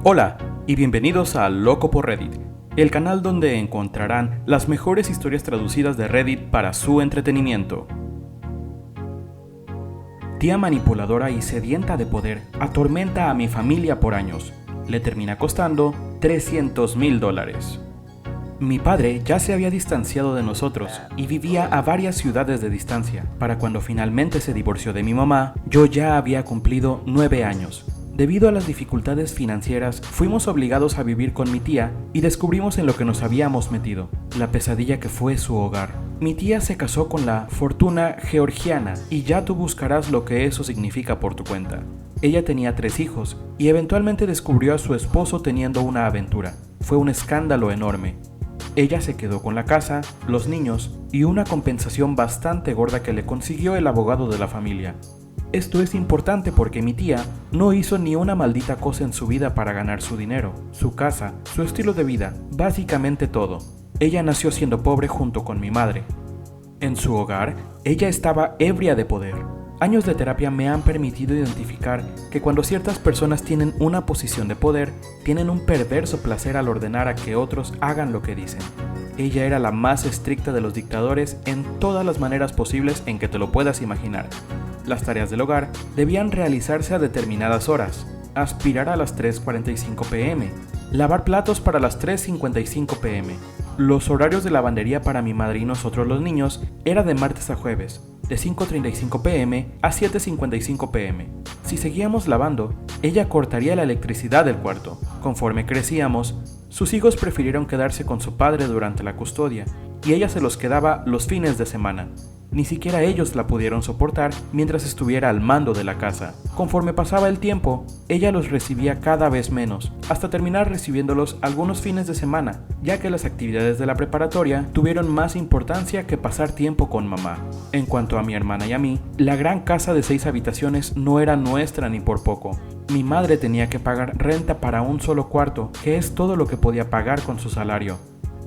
Hola y bienvenidos a Loco por Reddit, el canal donde encontrarán las mejores historias traducidas de Reddit para su entretenimiento. Tía manipuladora y sedienta de poder atormenta a mi familia por años. Le termina costando $300,000. Mi padre ya se había distanciado de nosotros y vivía a varias ciudades de distancia. Para cuando finalmente se divorció de mi mamá, yo ya había cumplido 9 años. Debido a las dificultades financieras, fuimos obligados a vivir con mi tía y descubrimos en lo que nos habíamos metido, la pesadilla que fue su hogar. Mi tía se casó con la fortuna georgiana y ya tú buscarás lo que eso significa por tu cuenta. Ella tenía 3 hijos y eventualmente descubrió a su esposo teniendo una aventura. Fue un escándalo enorme. Ella se quedó con la casa, los niños y una compensación bastante gorda que le consiguió el abogado de la familia. Esto es importante porque mi tía no hizo ni una maldita cosa en su vida para ganar su dinero, su casa, su estilo de vida, básicamente todo. Ella nació siendo pobre junto con mi madre. En su hogar, ella estaba ebria de poder. Años de terapia me han permitido identificar que cuando ciertas personas tienen una posición de poder, tienen un perverso placer al ordenar a que otros hagan lo que dicen. Ella era la más estricta de los dictadores en todas las maneras posibles en que te lo puedas imaginar. Las tareas del hogar debían realizarse a determinadas horas, aspirar a las 3:45 p.m., lavar platos para las 3:55 p.m. Los horarios de lavandería para mi madre y nosotros los niños era de martes a jueves, de 5:35 p.m. a 7:55 p.m. Si seguíamos lavando, ella cortaría la electricidad del cuarto. Conforme crecíamos, sus hijos prefirieron quedarse con su padre durante la custodia, y ella se los quedaba los fines de semana. Ni siquiera ellos la pudieron soportar mientras estuviera al mando de la casa. Conforme pasaba el tiempo, ella los recibía cada vez menos, hasta terminar recibiéndolos algunos fines de semana, ya que las actividades de la preparatoria tuvieron más importancia que pasar tiempo con mamá. En cuanto a mi hermana y a mí, la gran casa de 6 habitaciones no era nuestra ni por poco. Mi madre tenía que pagar renta para un solo cuarto, que es todo lo que podía pagar con su salario.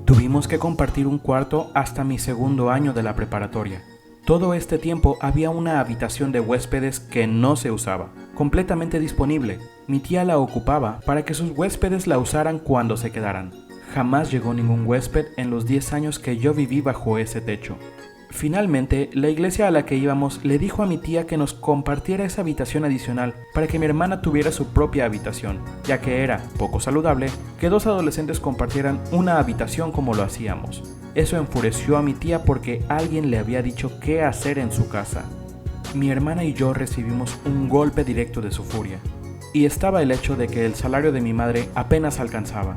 Tuvimos que compartir un cuarto hasta mi segundo año de la preparatoria. Todo este tiempo había una habitación de huéspedes que no se usaba, completamente disponible. Mi tía la ocupaba para que sus huéspedes la usaran cuando se quedaran. Jamás llegó ningún huésped en los 10 años que yo viví bajo ese techo. Finalmente, la iglesia a la que íbamos le dijo a mi tía que nos compartiera esa habitación adicional para que mi hermana tuviera su propia habitación, ya que era poco saludable que 2 adolescentes compartieran una habitación como lo hacíamos. Eso enfureció a mi tía porque alguien le había dicho qué hacer en su casa. Mi hermana y yo recibimos un golpe directo de su furia, y estaba el hecho de que el salario de mi madre apenas alcanzaba.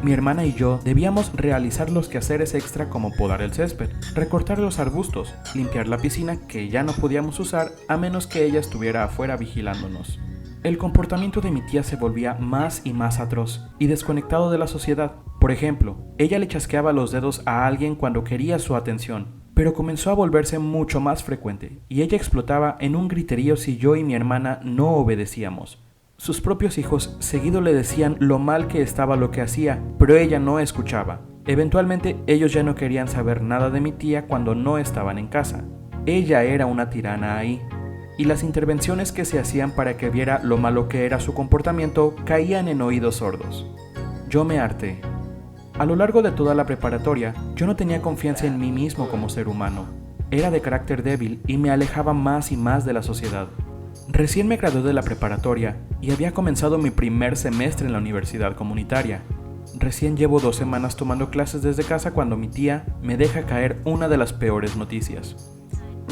Mi hermana y yo debíamos realizar los quehaceres extra como podar el césped, recortar los arbustos, limpiar la piscina que ya no podíamos usar a menos que ella estuviera afuera vigilándonos. El comportamiento de mi tía se volvía más y más atroz y desconectado de la sociedad. Por ejemplo, ella le chasqueaba los dedos a alguien cuando quería su atención, pero comenzó a volverse mucho más frecuente y ella explotaba en un griterío si yo y mi hermana no obedecíamos. Sus propios hijos seguido le decían lo mal que estaba lo que hacía, pero ella no escuchaba. Eventualmente ellos ya no querían saber nada de mi tía cuando no estaban en casa. Ella era una tirana ahí, y las intervenciones que se hacían para que viera lo malo que era su comportamiento caían en oídos sordos. Yo me harté. A lo largo de toda la preparatoria, yo no tenía confianza en mí mismo como ser humano. Era de carácter débil y me alejaba más y más de la sociedad. Recién me gradué de la preparatoria y había comenzado mi primer semestre en la universidad comunitaria. Recién llevo 2 semanas tomando clases desde casa cuando mi tía me deja caer una de las peores noticias.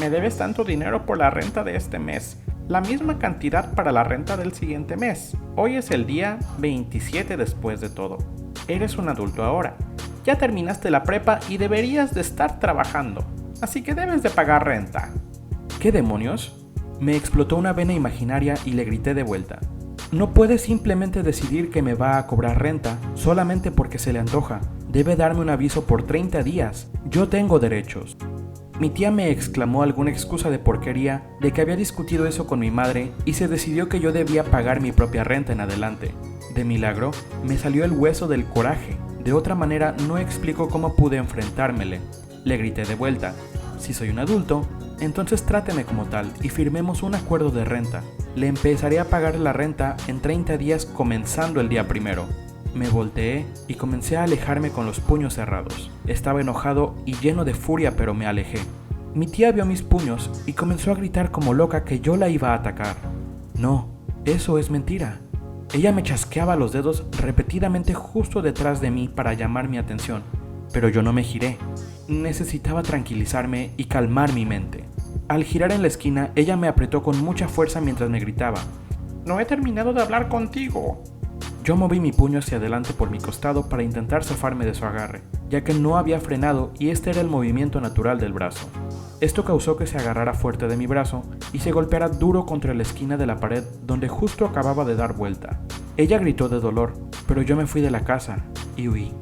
Me debes tanto dinero por la renta de este mes, la misma cantidad para la renta del siguiente mes. Hoy es el día 27 después de todo. Eres un adulto ahora. Ya terminaste la prepa y deberías de estar trabajando, así que debes de pagar renta. ¿Qué demonios? Me explotó una vena imaginaria y le grité de vuelta. No puede simplemente decidir que me va a cobrar renta solamente porque se le antoja. Debe darme un aviso por 30 días. Yo tengo derechos. Mi tía me exclamó alguna excusa de porquería de que había discutido eso con mi madre y se decidió que yo debía pagar mi propia renta en adelante. De milagro, me salió el hueso del coraje. De otra manera, no explico cómo pude enfrentármele. Le grité de vuelta. Si soy un adulto, Entonces tráteme como tal y firmemos un acuerdo de renta. Le empezaré a pagar la renta en 30 días comenzando el día primero. Me volteé y comencé a alejarme con los puños cerrados. Estaba enojado y lleno de furia, pero me alejé. Mi tía vio mis puños y comenzó a gritar como loca que yo la iba a atacar. No, eso es mentira. Ella me chasqueaba los dedos repetidamente justo detrás de mí para llamar mi atención, pero yo no me giré. Necesitaba tranquilizarme y calmar mi mente. Al girar en la esquina, ella me apretó con mucha fuerza mientras me gritaba: No he terminado de hablar contigo. Yo moví mi puño hacia adelante por mi costado para intentar zafarme de su agarre, ya que no había frenado y este era el movimiento natural del brazo. Esto causó que se agarrara fuerte de mi brazo y se golpeara duro contra la esquina de la pared donde justo acababa de dar vuelta. Ella gritó de dolor, pero yo me fui de la casa y huí.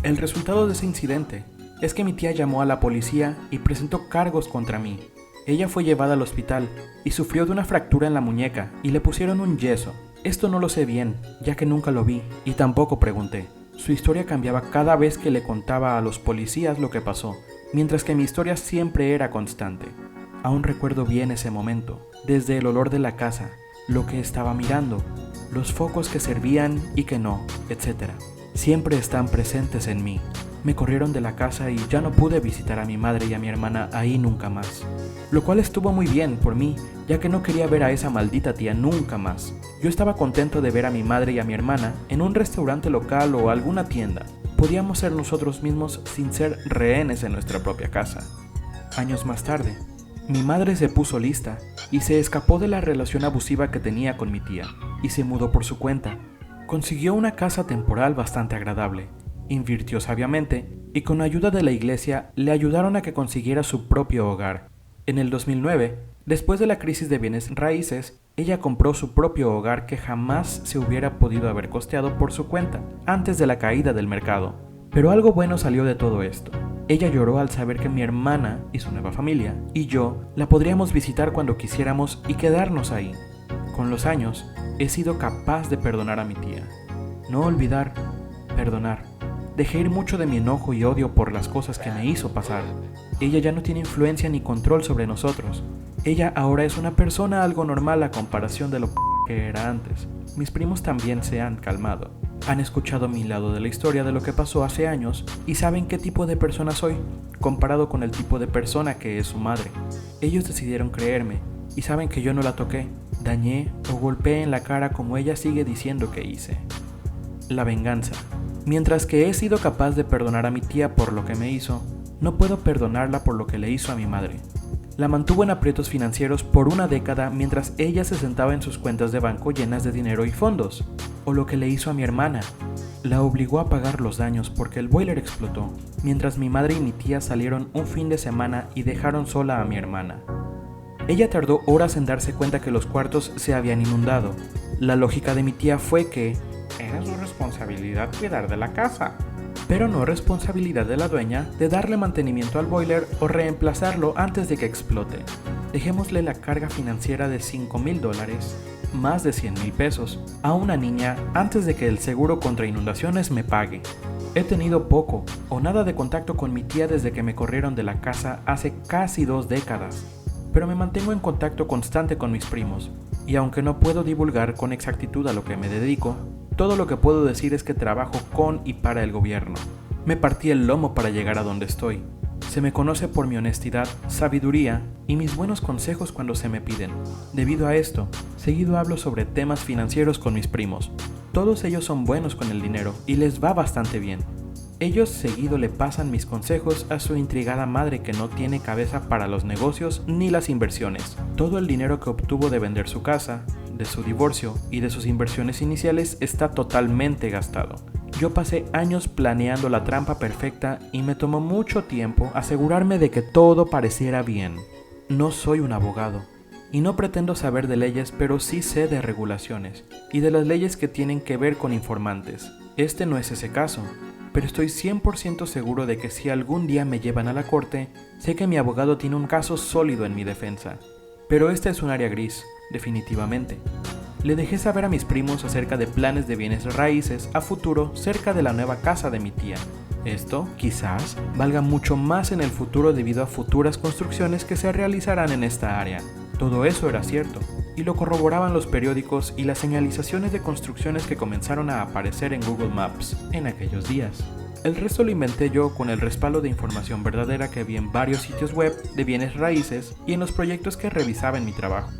El resultado de ese incidente es que mi tía llamó a la policía y presentó cargos contra mí. Ella fue llevada al hospital y sufrió de una fractura en la muñeca y le pusieron un yeso. Esto no lo sé bien, ya que nunca lo vi y tampoco pregunté. Su historia cambiaba cada vez que le contaba a los policías lo que pasó, mientras que mi historia siempre era constante. Aún recuerdo bien ese momento, desde el olor de la casa, lo que estaba mirando, los focos que servían y que no, etc. Siempre están presentes en mí. Me corrieron de la casa y ya no pude visitar a mi madre y a mi hermana ahí nunca más. Lo cual estuvo muy bien por mí, ya que no quería ver a esa maldita tía nunca más. Yo estaba contento de ver a mi madre y a mi hermana en un restaurante local o alguna tienda. Podíamos ser nosotros mismos sin ser rehenes en nuestra propia casa. Años más tarde, mi madre se puso lista y se escapó de la relación abusiva que tenía con mi tía y se mudó por su cuenta. Consiguió una casa temporal bastante agradable, invirtió sabiamente y con ayuda de la iglesia le ayudaron a que consiguiera su propio hogar. En el 2009, después de la crisis de bienes raíces, ella compró su propio hogar que jamás se hubiera podido haber costeado por su cuenta, antes de la caída del mercado. Pero algo bueno salió de todo esto. Ella lloró al saber que mi hermana y su nueva familia, y yo, la podríamos visitar cuando quisiéramos y quedarnos ahí. Con los años, he sido capaz de perdonar a mi tía. No olvidar, perdonar. Dejé ir mucho de mi enojo y odio por las cosas que me hizo pasar. Ella ya no tiene influencia ni control sobre nosotros. Ella ahora es una persona algo normal a comparación de lo que era antes. Mis primos también se han calmado. Han escuchado mi lado de la historia de lo que pasó hace años y saben qué tipo de persona soy, comparado con el tipo de persona que es su madre. Ellos decidieron creerme y saben que yo no la toqué, dañé o golpeé en la cara como ella sigue diciendo que hice. La venganza. Mientras que he sido capaz de perdonar a mi tía por lo que me hizo, no puedo perdonarla por lo que le hizo a mi madre. La mantuvo en aprietos financieros por una década mientras ella se sentaba en sus cuentas de banco llenas de dinero y fondos. O lo que le hizo a mi hermana. La obligó a pagar los daños porque el boiler explotó, mientras mi madre y mi tía salieron un fin de semana y dejaron sola a mi hermana. Ella tardó horas en darse cuenta que los cuartos se habían inundado. La lógica de mi tía fue que era su responsabilidad cuidar de la casa, pero no responsabilidad de la dueña de darle mantenimiento al boiler o reemplazarlo antes de que explote. Dejémosle la carga financiera de $5,000, más de 100,000 pesos, a una niña antes de que el seguro contra inundaciones me pague. He tenido poco o nada de contacto con mi tía desde que me corrieron de la casa hace casi 2 décadas, pero me mantengo en contacto constante con mis primos, y aunque no puedo divulgar con exactitud a lo que me dedico, todo lo que puedo decir es que trabajo con y para el gobierno. Me partí el lomo para llegar a donde estoy. Se me conoce por mi honestidad, sabiduría y mis buenos consejos cuando se me piden. Debido a esto, seguido hablo sobre temas financieros con mis primos. Todos ellos son buenos con el dinero y les va bastante bien. Ellos seguido le pasan mis consejos a su intrigada madre que no tiene cabeza para los negocios ni las inversiones. Todo el dinero que obtuvo de vender su casa, de su divorcio y de sus inversiones iniciales está totalmente gastado. Yo pasé años planeando la trampa perfecta y me tomó mucho tiempo asegurarme de que todo pareciera bien. No soy un abogado y no pretendo saber de leyes, pero sí sé de regulaciones y de las leyes que tienen que ver con informantes. Este no es ese caso, pero estoy 100% seguro de que si algún día me llevan a la corte, sé que mi abogado tiene un caso sólido en mi defensa. Pero esta es un área gris, definitivamente. Le dejé saber a mis primos acerca de planes de bienes raíces a futuro cerca de la nueva casa de mi tía. Esto, quizás, valga mucho más en el futuro debido a futuras construcciones que se realizarán en esta área. Todo eso era cierto, y lo corroboraban los periódicos y las señalizaciones de construcciones que comenzaron a aparecer en Google Maps en aquellos días. El resto lo inventé yo con el respaldo de información verdadera que vi en varios sitios web de bienes raíces y en los proyectos que revisaba en mi trabajo.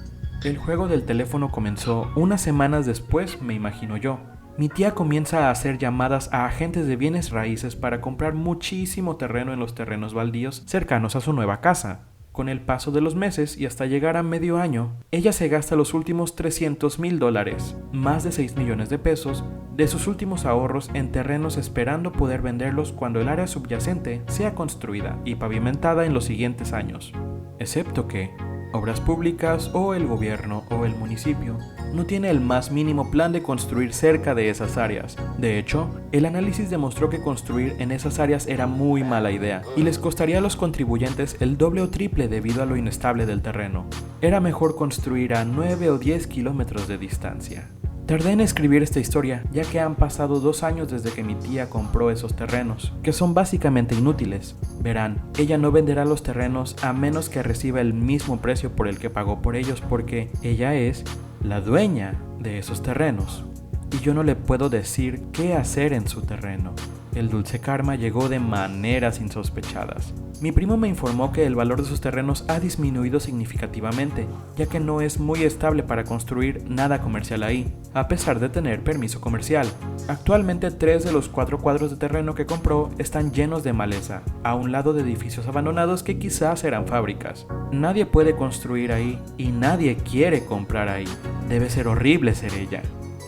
El juego del teléfono comenzó unas semanas después, me imagino yo. Mi tía comienza a hacer llamadas a agentes de bienes raíces para comprar muchísimo terreno en los terrenos baldíos cercanos a su nueva casa. Con el paso de los meses y hasta llegar a medio año, ella se gasta los últimos $300,000, más de 6 millones de pesos, de sus últimos ahorros en terrenos esperando poder venderlos cuando el área subyacente sea construida y pavimentada en los siguientes años. Excepto que Obras Públicas o el gobierno o el municipio no tiene el más mínimo plan de construir cerca de esas áreas. De hecho, el análisis demostró que construir en esas áreas era muy mala idea y les costaría a los contribuyentes el doble o triple debido a lo inestable del terreno. Era mejor construir a 9 o 10 kilómetros de distancia. Tardé en escribir esta historia, ya que han pasado 2 años desde que mi tía compró esos terrenos, que son básicamente inútiles. Verán, ella no venderá los terrenos a menos que reciba el mismo precio por el que pagó por ellos, porque ella es la dueña de esos terrenos. Y yo no le puedo decir qué hacer en su terreno. El dulce karma llegó de maneras insospechadas. Mi primo me informó que el valor de sus terrenos ha disminuido significativamente, ya que no es muy estable para construir nada comercial ahí, a pesar de tener permiso comercial. Actualmente 3 de los 4 cuadros de terreno que compró están llenos de maleza, a un lado de edificios abandonados que quizás eran fábricas. Nadie puede construir ahí y nadie quiere comprar ahí. Debe ser horrible ser ella.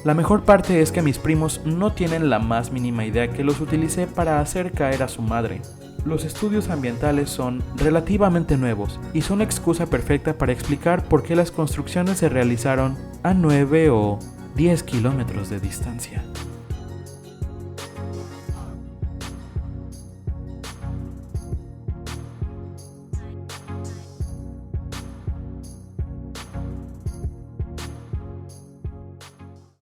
La mejor parte es que mis primos no tienen la más mínima idea que los utilicé para hacer caer a su madre. Los estudios ambientales son relativamente nuevos y son la excusa perfecta para explicar por qué las construcciones se realizaron a 9 o 10 kilómetros de distancia.